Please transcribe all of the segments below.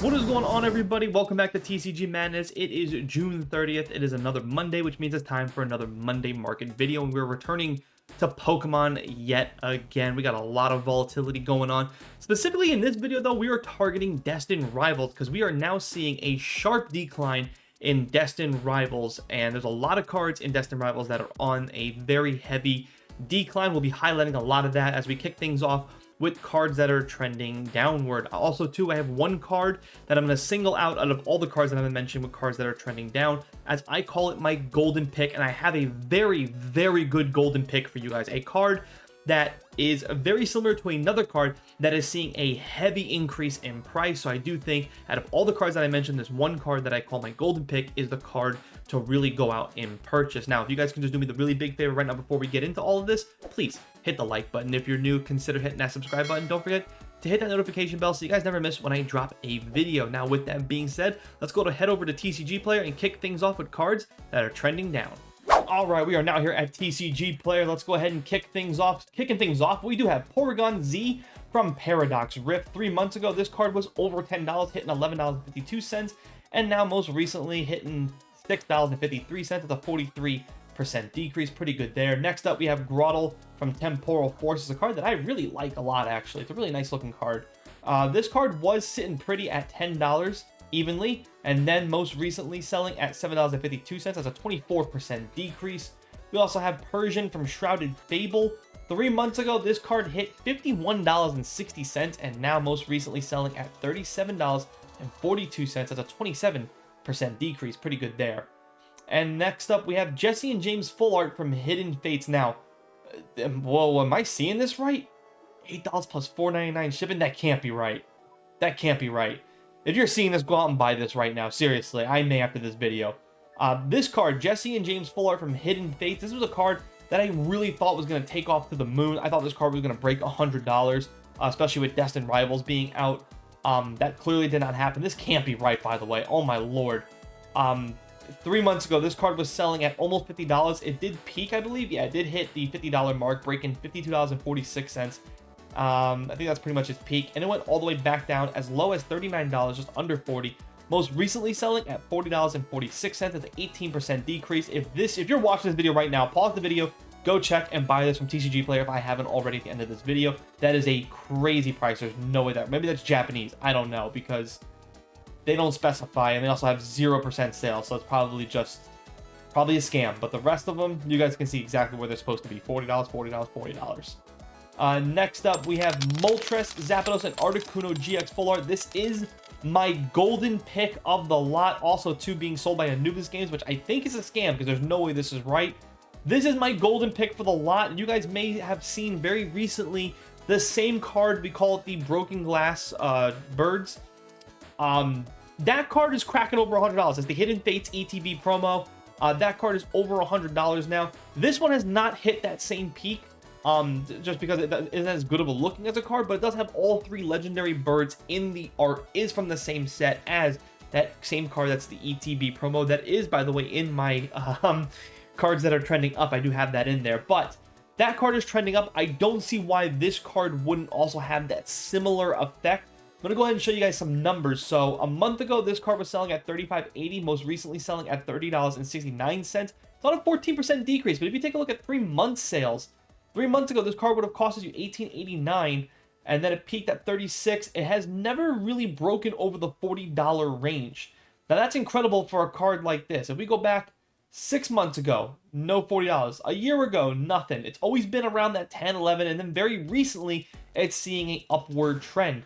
What is going on, everybody? Welcome back to TCG Madness. It is June 30th. It is another Monday, which means it's time for another Monday market video, and we're returning to Pokemon yet again. We got a lot of volatility going on. Specifically in this video, though, we are targeting Destined Rivals because we are now seeing a sharp decline in Destined Rivals, and there's a lot of cards in Destined Rivals that are on a very heavy decline. We'll be highlighting a lot of that as we kick things off with cards that are trending downward. Also, too, I have one card that I'm going to single out of all the cards that I've mentioned with cards that are trending down, as I call it my golden pick, and I have a very, very good golden pick for you guys. A card that is very similar to another card that is seeing a heavy increase in price. So I do think out of all the cards that I mentioned, this one card that I call my golden pick is the card to really go out and purchase. Now, if you guys can just do me the really big favor right now before we get into all of this, please hit the like button. If you're new, consider hitting that subscribe button. Don't forget to hit that notification bell so you guys never miss when I drop a video. Now, with that being said, let's head over to TCG Player and kick things off with cards that are trending down. All right, we are now here at TCG Player. Let's go ahead and kick things off. Kicking things off, we do have Porygon Z from Paradox Rift. 3 months ago, this card was over $10, hitting $11.52, and now most recently hitting $6.53 at a 43% decrease. Pretty good there. Next up, we have Grottle from Temporal Force. It's a card that I really like a lot, actually. It's a really nice looking card. This card was sitting pretty at $10 evenly, and then most recently selling at $7.52 as a 24% decrease. We also have Persian from Shrouded Fable. 3 months ago, this card hit $51.60, and now most recently selling at $37.42 as a 27% decrease. Pretty good there. And next up, we have Jesse and James Full Art from Hidden Fates. Now, whoa, am I seeing this right? $8 plus $4.99 shipping? That can't be right. That can't be right. If you're seeing this, go out and buy this right now. Seriously, I may after this video. This card, Jesse and James Full Art from Hidden Fates. This was a card that I really thought was going to take off to the moon. I thought this card was going to break $100, especially with Destined Rivals being out. That clearly did not happen. This can't be right, by the way. Oh my lord. 3 months ago, this card was selling at almost $50. It did peak, I believe. Yeah, it did hit the $50 mark, breaking $52.46. I think that's pretty much its peak, and it went all the way back down as low as $39, just under $40. Most recently selling at $40.46. That's an 18% decrease. If you're watching this video right now, pause the video, go check and buy this from TCG Player if I haven't already at the end of this video. That is a crazy price. There's no way that, maybe that's Japanese. I don't know, because they don't specify, and they also have 0% sales, so it's probably a scam. But the rest of them, you guys can see exactly where they're supposed to be. $40, $40, $40. Next up, we have Moltres, Zapdos, and Articuno GX Full Art. This is my golden pick of the lot. Also, too, being sold by Anubis Games, which I think is a scam because there's no way this is right. This is my golden pick for the lot. You guys may have seen very recently the same card. We call it the Broken Glass Birds. That card is cracking over $100. It's the Hidden Fates ETB promo. That card is over $100 now. This one has not hit that same peak. Just because it isn't as good of a looking as a card, but it does have all 3 legendary birds in the art, is from the same set as that same card. That's the ETB promo. That is, by the way, in my cards that are trending up. I do have that in there, but that card is trending up. I don't see why this card wouldn't also have that similar effect. I'm going to go ahead and show you guys some numbers. So a month ago, this card was selling at $35.80, most recently selling at $30.69. It's not a 14% decrease, but if you take a look at 3 month sales, 3 months ago, this card would have costed you $18.89, and then it peaked at $36. It has never really broken over the $40 range. Now, that's incredible for a card like this. If we go back 6 months ago, no $40. A year ago, nothing. It's always been around that 10, 11, and then very recently, it's seeing an upward trend.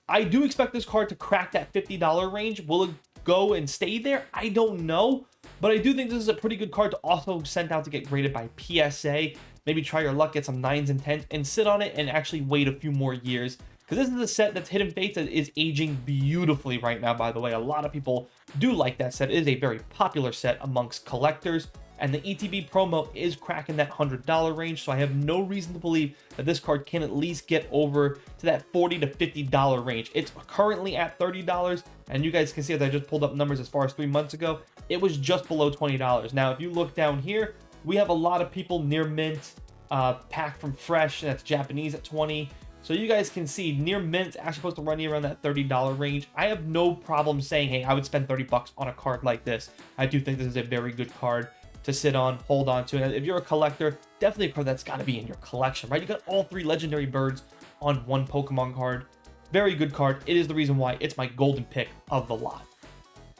I do expect this card to crack that $50 range. Will it go and stay there? I don't know, but I do think this is a pretty good card to also send out to get graded by PSA. Maybe try your luck, get some 9s and 10s, and sit on it and actually wait a few more years. Because this is a set that's Hidden Fates that is aging beautifully right now, by the way. A lot of people do like that set. It is a very popular set amongst collectors. And the ETB promo is cracking that $100 range, so I have no reason to believe that this card can at least get over to that $40 to $50 range. It's currently at $30, and you guys can see as I just pulled up numbers as far as 3 months ago, it was just below $20. Now, if you look down here, we have a lot of people near mint, Pack from Fresh, that's Japanese at 20. So you guys can see near mint actually supposed to run you around that $30 range. I have no problem saying, hey, I would spend 30 bucks on a card like this. I do think this is a very good card to sit on, hold on to. And if you're a collector, definitely a card that's got to be in your collection, right? You got all 3 legendary birds on one Pokemon card. Very good card. It is the reason why it's my golden pick of the lot.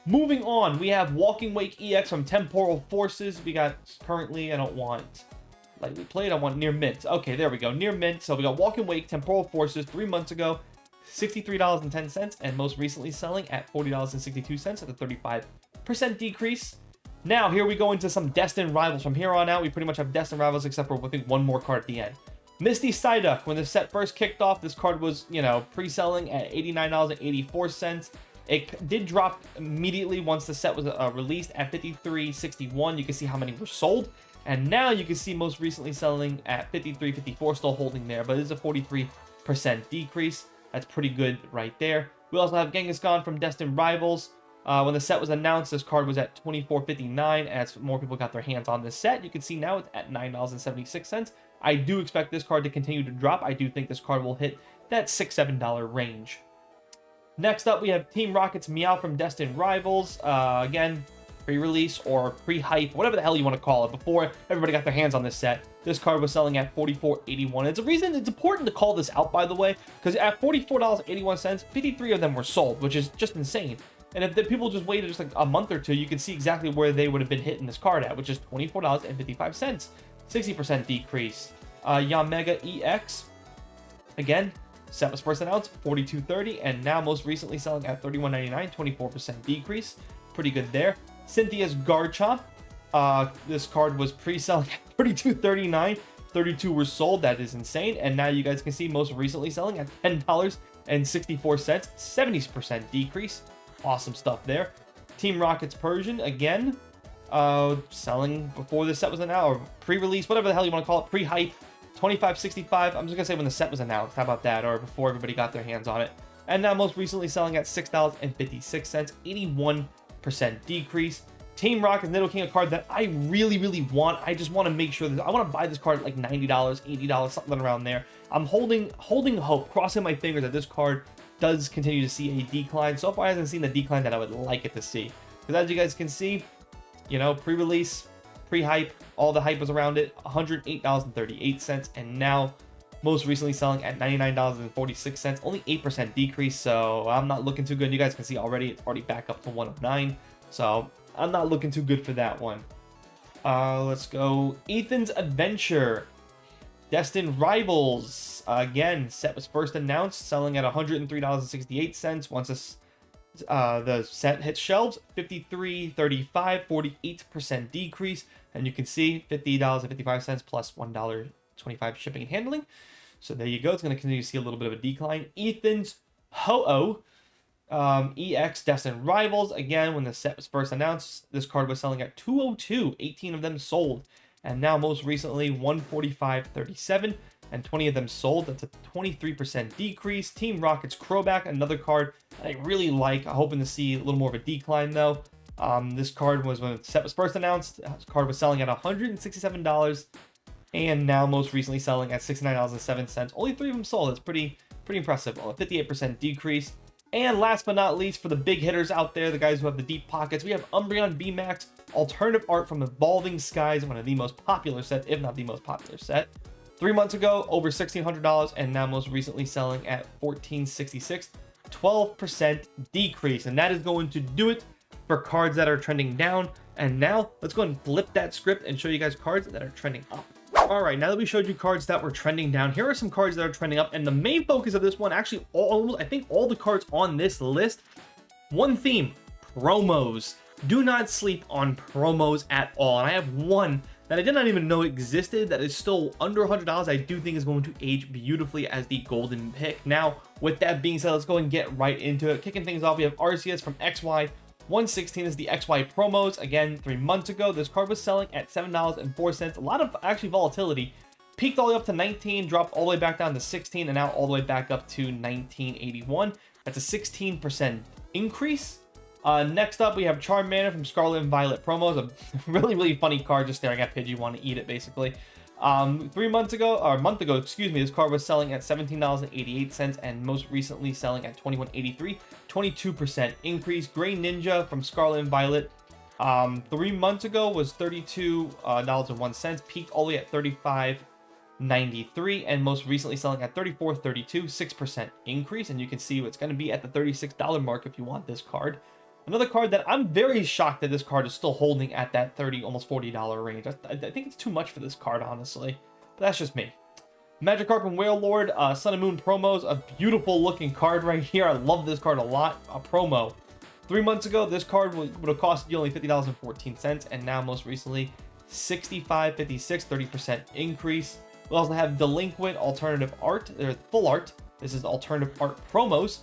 Moving on, we have Walking Wake EX from Temporal Forces. We got currently, I don't want lightly played, I want near mint. Okay, there we go, near mint. So we got Walking Wake, Temporal Forces 3 months ago, $63.10, and most recently selling at $40.62 at a 35% decrease. Now, here we go into some Destined Rivals. From here on out, we pretty much have Destined Rivals except for, I think, one more card at the end. Misty Psyduck. When the set first kicked off, this card was, pre-selling at $89.84. It did drop immediately once the set was released at $53.61. You can see how many were sold. And now you can see most recently selling at $53.54, still holding there, but it is a 43% decrease. That's pretty good right there. We also have Kangaskhan from Destined Rivals. When the set was announced, this card was at $24.59. As more people got their hands on this set, you can see now it's at $9.76. I do expect this card to continue to drop. I do think this card will hit that $6-7 range. Next up, we have Team Rocket's Meow from Destined Rivals. Again, pre-release or pre-hype, whatever the hell you want to call it, before everybody got their hands on this set. This card was selling at $44.81. It's a reason, it's important to call this out, by the way, because at $44.81, 53 of them were sold, which is just insane. And if the people just waited just like a month or two, you can see exactly where they would have been hitting this card at, which is $24.55. 60% decrease. Yamega EX, again, set was first announced $42.30, and now most recently selling at $31.99, 24% decrease. Pretty good there. Cynthia's Garchomp, this card was pre-selling at $32.39. 32 were sold. That is insane. And now you guys can see most recently selling at $10.64, 70% decrease. Awesome stuff there. Team Rocket's Persian, again, selling before the set was announced, or pre-release, whatever the hell you want to call it, pre-hype, $25.65. I'm just gonna say when the set was announced. How about that? Or before everybody got their hands on it. And now most recently selling at $6.56, 81% decrease. Team Rocket's Nidoking, a card that I really want. I just want to make sure that I want to buy this card at like $90, $80, something around there. I'm holding hope, crossing my fingers that this card does continue to see a decline. So far, I haven't seen the decline that I would like it to see. Because as you guys can see, pre-release, pre-hype, all the hype was around it, $108.38, and now most recently selling at $99.46, only 8% decrease, so I'm not looking too good. You guys can see already, it's already back up to 109, so I'm not looking too good for that one. Let's go Ethan's Adventure. Destined Rivals, again, set was first announced, selling at $103.68. Once the set hits shelves, $53.35, 48% decrease. And you can see $50.55 plus $1.25 shipping and handling. So there you go. It's going to continue to see a little bit of a decline. Ethan's Ho-Oh, EX Destined Rivals. Again, when the set was first announced, this card was selling at $202. 18 of them sold. And now most recently, $145.37, and 20 of them sold. That's a 23% decrease. Team Rocket's Crowback, another card that I really like. I'm hoping to see a little more of a decline, though. This card was, when the set was first announced, this card was selling at $167, and now most recently selling at $69.07. Only 3 of them sold. That's pretty impressive. A 58% decrease. And last but not least, for the big hitters out there, the guys who have the deep pockets, we have Umbreon VMAX, alternative art from Evolving Skies, one of the most popular sets, if not the most popular set. 3 months ago, over $1,600, and now most recently selling at $1,466, 12% decrease. And that is going to do it for cards that are trending down. And now let's go and flip that script and show you guys cards that are trending up. All right, now that we showed you cards that were trending down, here are some cards that are trending up. And the main focus of this one, actually, I think all the cards on this list, one theme: promos. Do not sleep on promos at all. And I have one that I did not even know existed that is still under $100. I do think is going to age beautifully as the golden pick. Now, with that being said, let's go and get right into it. Kicking things off, we have Arceus from XY. 116 is the XY promos. Again, 3 months ago, this card was selling at $7.04. A lot of actually volatility. Peaked all the way up to 19, dropped all the way back down to 16, and now all the way back up to 1981. That's a 16% increase. Next up, we have Charmander from Scarlet and Violet promos. A really funny card, just staring at Pidgey, want to eat it, basically. 3 months ago, or a month ago, excuse me, this card was selling at $17.88 and most recently selling at $21.83, 22% increase. Gray Ninja from Scarlet and Violet, 3 months ago was $32.01, peaked all the way at $35.93, and most recently selling at $34.32, 6% increase. And you can see it's going to be at the $36 mark if you want this card. Another card that I'm very shocked that this card is still holding at that $30, almost $40 range. I think it's too much for this card, honestly. But that's just me. Magikarp and Whale Lord, Sun and Moon promos. A beautiful looking card right here. I love this card a lot. A promo. 3 months ago, this card would have cost you only $50.14, and now most recently $65.56, 30% increase. We also have Delinquent Alternative Art, or Full Art. This is Alternative Art promos.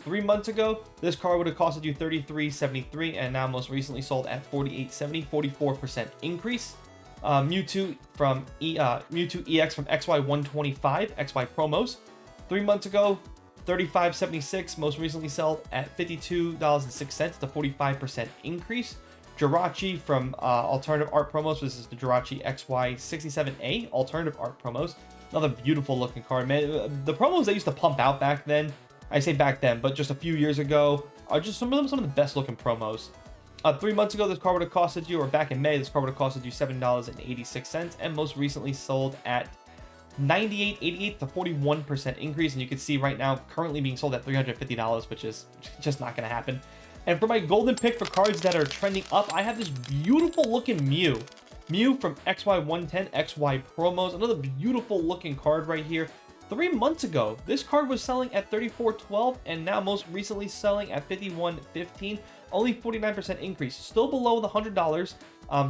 3 months ago, this card would have costed you $33.73, and now most recently sold at $48.70, 44% increase. Mewtwo from Mewtwo EX from XY125, XY promos. 3 months ago, $35.76, most recently sold at $52.06, the 45% increase. Jirachi from Alternative Art promos. This is the Jirachi XY67A Alternative Art promos. Another beautiful looking card, man. The promos they used to pump out back then, I say back then, but just a few years ago, are just some of the best looking promos. 3 months ago, this card would have costed you, or back in May, this card would have costed you $7.86, and most recently sold at $98.88, the 41% increase. And you can see right now, currently being sold at $350, which is just not going to happen. And for my golden pick for cards that are trending up, I have this beautiful looking Mew. Mew from XY110, XY promos. Another beautiful looking card right here. 3 months ago, this card was selling at $34.12 and now most recently selling at $51.15. Only 49% increase. Still below the $100.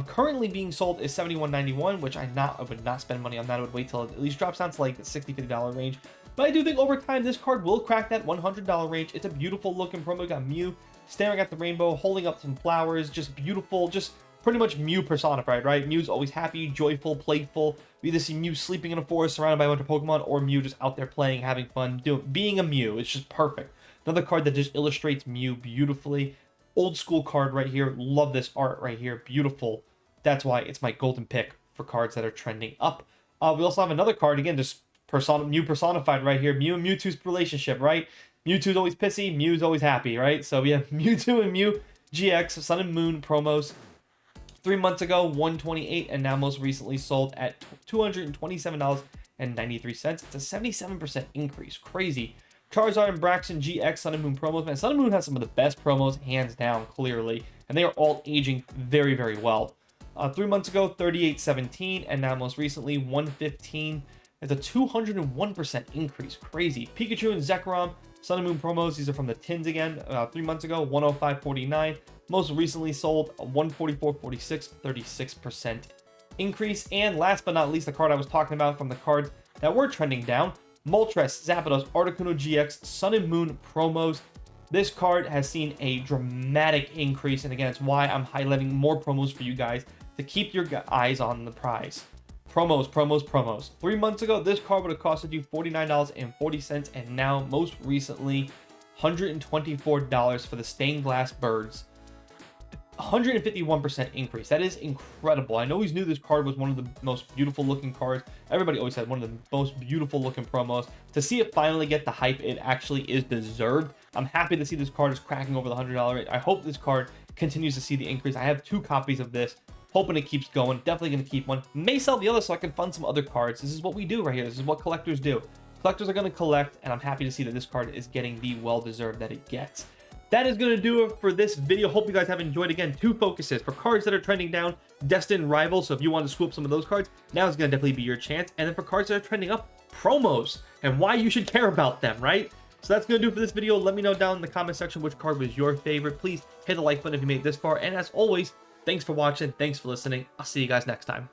Currently being sold is $71.91, which I would not spend money on that. I would wait till it at least drops down to like the $60, $50 range. But I do think over time this card will crack that $100 range. It's a beautiful looking promo. We got Mew staring at the rainbow, holding up some flowers. Just beautiful. Just pretty much Mew personified, right? Mew's always happy, joyful, playful. We either see Mew sleeping in a forest surrounded by a bunch of Pokemon, or Mew just out there playing, having fun, being a Mew. It's just perfect. Another card that just illustrates Mew beautifully. Old school card right here. Love this art right here. Beautiful. That's why it's my golden pick for cards that are trending up. We also have another card, again, just Mew personified right here. Mew and Mewtwo's relationship, right? Mewtwo's always pissy, Mew's always happy, right? So we have Mewtwo and Mew GX Sun and Moon promos. 3 months ago, $128, and now most recently sold at $227.93. It's a 77% increase. Crazy. Charizard and Braxton GX Sun and Moon promos. Man, Sun and Moon has some of the best promos, hands down, clearly. And they are all aging very, very well. 3 months ago, $38.17, and now most recently, $115. It's a 201% increase. Crazy. Pikachu and Zekrom Sun and Moon promos. These are from the tins again. 3 months ago, $105.49. Most recently sold $144.46, 36% increase. And last but not least, the card I was talking about from the cards that were trending down, Moltres, Zapdos, Articuno GX, Sun and Moon promos. This card has seen a dramatic increase, and again, it's why I'm highlighting more promos for you guys to keep your eyes on the prize. Promos, promos, promos. 3 months ago, this card would have costed you $49.40, and now, most recently, $124 for the Stained Glass Birds. 151% increase. That is incredible. I know he's knew this card was one of the most beautiful looking cards. Everybody always said one of the most beautiful looking promos. To see it finally get the hype it actually is deserved. I'm happy to see this card is cracking over the $100 rate. I hope this card continues to see the increase. I have 2 copies of this. Hoping it keeps going. Definitely going to keep one. May sell the other so I can fund some other cards. This is what we do right here. This is what collectors do. Collectors are going to collect, and I'm happy to see that this card is getting the well-deserved that it gets. That is going to do it for this video. Hope you guys have enjoyed. Again, 2 focuses. For cards that are trending down, Destined Rival. So if you want to swoop some of those cards, now is going to definitely be your chance. And then for cards that are trending up, promos and why you should care about them, right? So that's going to do it for this video. Let me know down in the comment section which card was your favorite. Please hit the like button if you made it this far. And as always, thanks for watching. Thanks for listening. I'll see you guys next time.